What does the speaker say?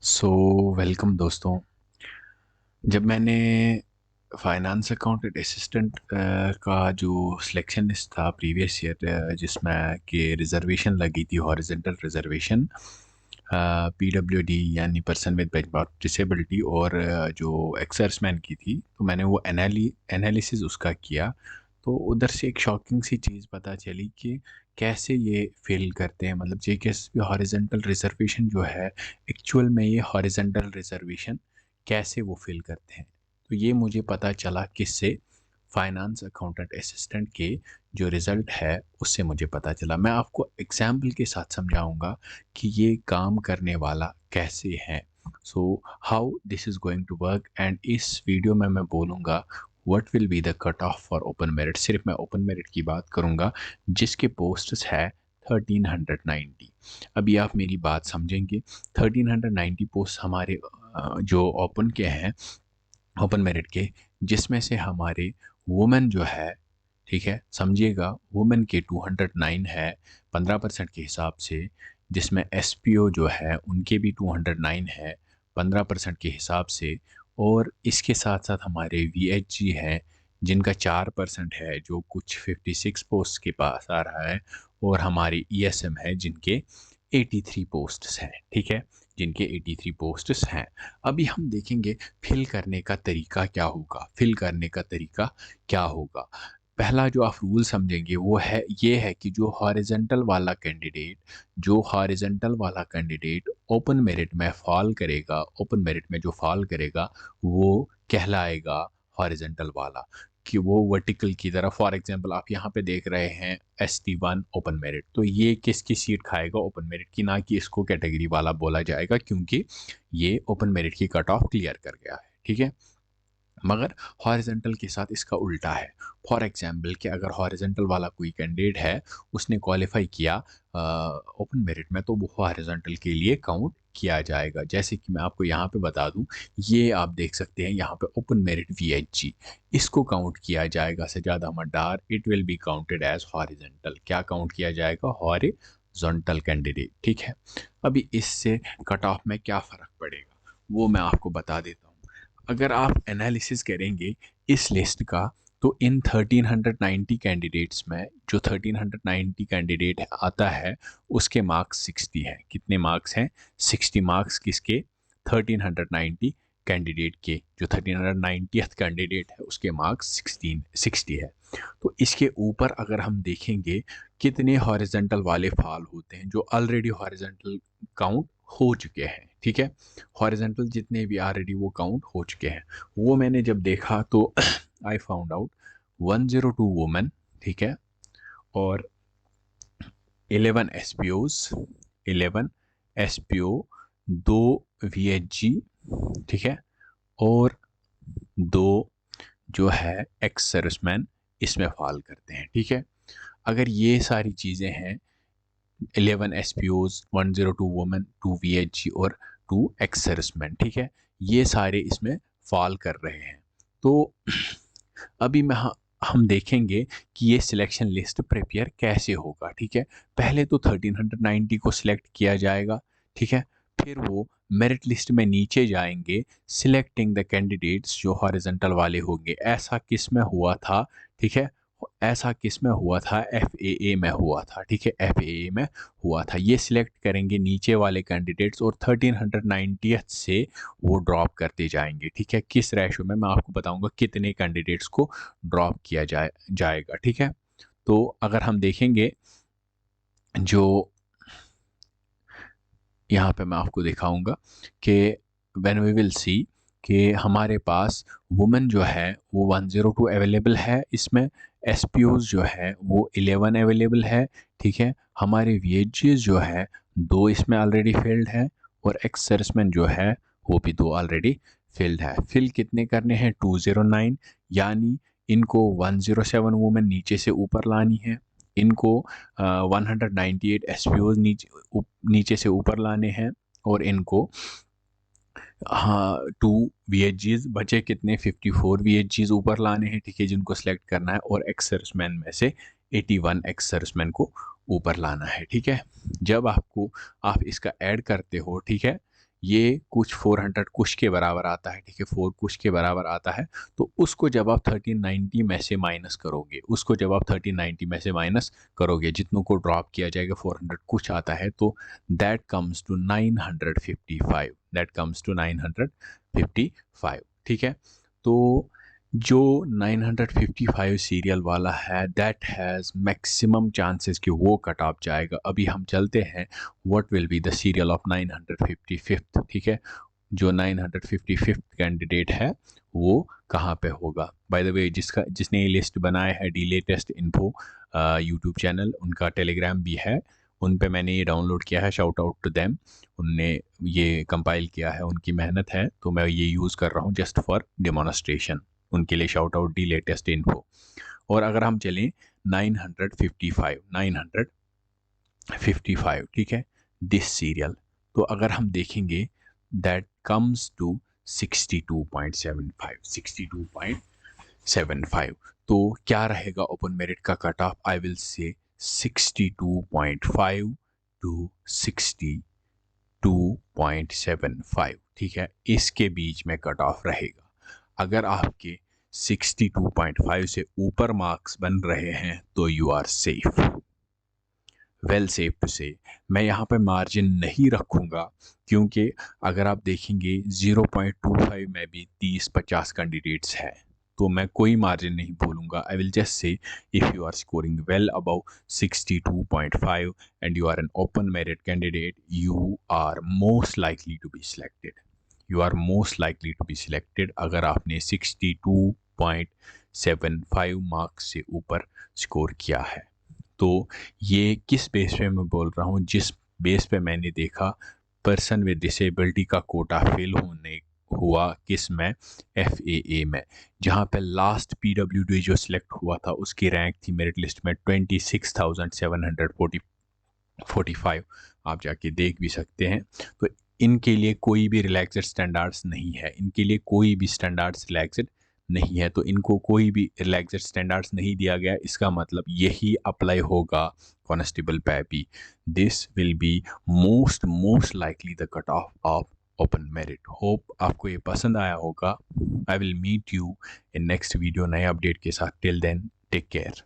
So welcome दोस्तों। जब मैंने फाइनेंस अकाउंटेंट असिस्टेंट का जो सिलेक्शन लिस्ट था प्रीवियस ईयर, जिसमें कि रिजर्वेशन लगी थी हॉरिजेंटल रिजर्वेशन पीडब्ल्यूडी यानी पर्सन विद डिसेबिलिटी और जो एक्सर्समैन की थी, तो मैंने वो एनालिसिस उसका किया। तो उधर से एक शॉकिंग सी चीज़ पता चली कि कैसे ये फेल करते हैं। मतलब जे के हॉरिजेंटल रिजर्वेशन जो है, एक्चुअल में ये हॉरिजेंटल रिजर्वेशन कैसे वो फिल करते हैं। तो ये मुझे पता चला किससे, फाइनेंस अकाउंटेंट असिस्टेंट के जो रिज़ल्ट है उससे मुझे पता चला। मैं आपको एग्जाम्पल के साथ समझाऊंगा कि ये काम करने वाला कैसे है। So how this is going to work, and इस वीडियो में मैं बोलूँगा what will be the cut off for open merit. सिर्फ मैं ओपन मेरिट की बात करूँगा जिसके पोस्ट्स है 1390। अभी आप मेरी बात समझेंगे। 1390 पोस्ट हमारे जो ओपन के हैं, ओपन मेरिट के, जिसमें से हमारे वुमेन जो है, ठीक है समझिएगा, वुमेन के 209 है 15% के हिसाब से, जिसमें एसपीओ जो है उनके भी 209 है 15% के हिसाब से। और इसके साथ साथ हमारे वीएचजी हैं जिनका 4% है, जो कुछ 56 पोस्ट के पास आ रहा है। और हमारी ईएसएम है जिनके 83 पोस्ट्स हैं, ठीक है, जिनके 83 पोस्ट्स हैं। अभी हम देखेंगे फिल करने का तरीका क्या होगा। फिल करने का तरीका क्या होगा, पहला जो आप रूल समझेंगे वो है, ये है कि जो हॉरिजेंटल वाला कैंडिडेट ओपन मेरिट में फॉल करेगा, ओपन मेरिट में जो फॉल करेगा वो कहलाएगा हॉरिजेंटल वाला, कि वो वर्टिकल की तरह। फॉर एग्जांपल आप यहाँ पे देख रहे हैं ST1 ओपन मेरिट, तो ये किसकी सीट खाएगा, ओपन मेरिट की, ना कि इसको कैटेगरी वाला बोला जाएगा, क्योंकि ये ओपन मेरिट की कट ऑफ क्लियर कर गया है, ठीक है। मगर हॉरिजेंटल के साथ इसका उल्टा है। फॉर एग्जांपल कि अगर हॉरिजेंटल वाला कोई कैंडिडेट है, उसने क्वालिफाई किया ओपन मेरिट में, तो वो हॉरिजेंटल के लिए काउंट किया जाएगा। जैसे कि मैं आपको यहाँ पे बता दूँ, ये आप देख सकते हैं यहाँ पे ओपन मेरिट वीएचजी, इसको काउंट किया जाएगा सजादा मडार। It will be counted as horizontal. क्या काउंट किया जाएगा, हॉरिजॉन्टल कैंडिडेट, ठीक है। अभी इससे कट ऑफ में क्या फ़र्क पड़ेगा वो मैं आपको बता देता हूँ। अगर आप एनालिसिस करेंगे इस लिस्ट का, तो इन 1390 कैंडिडेट्स में जो 1390 कैंडिडेट आता है उसके मार्क्स 60 हैं। कितने मार्क्स हैं, 60 मार्क्स किसके, 1390 कैंडिडेट के। जो 1390th कैंडिडेट है उसके मार्क्स 60 है। तो इसके ऊपर अगर हम देखेंगे कितने हॉरिजेंटल वाले फॉल होते हैं, जो ऑलरेडी हॉरिजेंटल काउंट हो चुके हैं, ठीक है। हॉरिजेंटल जितने भी ऑलरेडी वो काउंट हो चुके हैं, वो मैंने जब देखा तो आई फाउंड आउट 102 वुमेन, ठीक है, और 11 एसपीओज, 11 एसपीओ, 2 वीएचजी, ठीक है, और 2 जो है एक्स सर्विसमैन इसमें फॉल करते हैं, ठीक है। अगर ये सारी चीज़ें हैं, 11 एसपीओज, 102 वुमेन, 2 वीएचजी और 2 एक्स सर्विसमैन, ठीक है, ये सारे इसमें फॉल कर रहे हैं। तो अभी हम देखेंगे कि ये सिलेक्शन लिस्ट प्रिपेयर कैसे होगा, ठीक है। पहले तो 1390 को सिलेक्ट किया जाएगा, ठीक है। फिर वो मेरिट लिस्ट में नीचे जाएंगे, सिलेक्टिंग द कैंडिडेट्स जो हॉरिजॉन्टल वाले होंगे। ऐसा किस में हुआ था, ठीक है, ऐसा किस में हुआ था, FAA में हुआ था, ठीक है, FAA में हुआ था। ये सिलेक्ट करेंगे नीचे वाले कैंडिडेट्स और 1390 से वो ड्रॉप करते जाएंगे, ठीक है। किस रेशो में, मैं आपको बताऊंगा कितने कैंडिडेट्स को ड्रॉप किया जाएगा, ठीक है। तो अगर हम देखेंगे, जो यहाँ पे मैं आपको दिखाऊंगा कि व्हेन वी विल सी कि हमारे पास वुमेन जो है वो 102 अवेलेबल है, इसमें एसपीओज जो है वो 11 अवेलेबल है, ठीक है। हमारे वीएचजीज जो है 2 इसमें ऑलरेडी फिल्ड है, और एक्स सर्विसमैन जो है वो भी 2 ऑलरेडी फिल्ड है। फिल कितने करने हैं, 209, यानी इनको 107 वुमेन नीचे से ऊपर लानी है, इनको 198 एसपीओज नीचे से ऊपर लाने हैं, और इनको हाँ 2 वीएचजीज बचे कितने, 54 वीएचजीज ऊपर लाने हैं, ठीक है, जिनको सेलेक्ट करना है, और एक्स सर्विसमैन में से 81 एक्स सर्विसमैन को ऊपर लाना है, ठीक है। जब आप इसका ऐड करते हो, ठीक है, ये कुछ 400 कुछ के बराबर आता है, ठीक है, 4 कुछ के बराबर आता है। तो उसको जब आप 1390 में से माइनस करोगे, उसको जब आप 1390 में से माइनस करोगे, जितनों को ड्रॉप किया जाएगा 400 कुछ आता है, तो that comes to 955, that comes to 955, ठीक है। तो जो 955 सीरियल वाला है, दैट हैज़ मैक्सिमम चांसेस कि वो कट ऑफ जाएगा। अभी हम चलते हैं what will be the serial of 955, ठीक है। जो 955 कैंडिडेट है वो कहाँ पे होगा। बाय द वे, जिसने ये लिस्ट बनाया है, D latest info YouTube channel, उनका टेलीग्राम भी है, उन पे मैंने ये डाउनलोड किया है, शाउट आउट टू देम। उनने ये कंपाइल किया है, उनकी मेहनत है, तो मैं ये यूज़ कर रहा हूँ जस्ट फॉर डेमोन्स्ट्रेशन। उनके लिए shout out D latest info. और अगर हम चलें 955, ठीक है, दिस सीरियल, तो अगर हम देखेंगे दैट कम्स टू 62.75, तो क्या रहेगा ओपन मेरिट का cut off? I will say 62.5 to 62.75, ठीक है, इसके बीच में कट ऑफ रहेगा। अगर आपके 62.5 से ऊपर मार्क्स बन रहे हैं तो you are safe, well safe to say. मैं यहाँ पे मार्जिन नहीं रखूँगा, क्योंकि अगर आप देखेंगे 0.25 में भी 30-50 कैंडिडेट्स हैं, तो मैं कोई मार्जिन नहीं बोलूँगा। I will just say if you are scoring well above 62.5 and you are an open merit candidate, you are most likely to be selected, you are most likely to be selected अगर आपने 62.75 marks से ऊपर score किया है। तो ये किस base पे मैं बोल रहा हूँ? जिस बेस पे मैंने देखा पर्सन विद डिसेबिलिटी का कोटा फिल होने हुआ किस में, FAA में, जहाँ पे लास्ट PWD जो सिलेक्ट हुआ था उसकी रैंक थी मेरिट लिस्ट में 26,745। आप जाके देख भी सकते हैं। तो इनके लिए कोई भी रिलैक्सेड स्टैंडर्ड्स नहीं है, इनके लिए कोई भी स्टैंडर्ड्स रिलैक्सेड नहीं है। तो इनको कोई भी रिलैक्सेड स्टैंडर्ड्स नहीं दिया गया, इसका मतलब यही अप्लाई होगा कॉन्स्टेबल पे भी। This will be most likely the cut off open merit. Hope आपको ये पसंद आया होगा। I will meet you in next video नए अपडेट के साथ। Till then take care.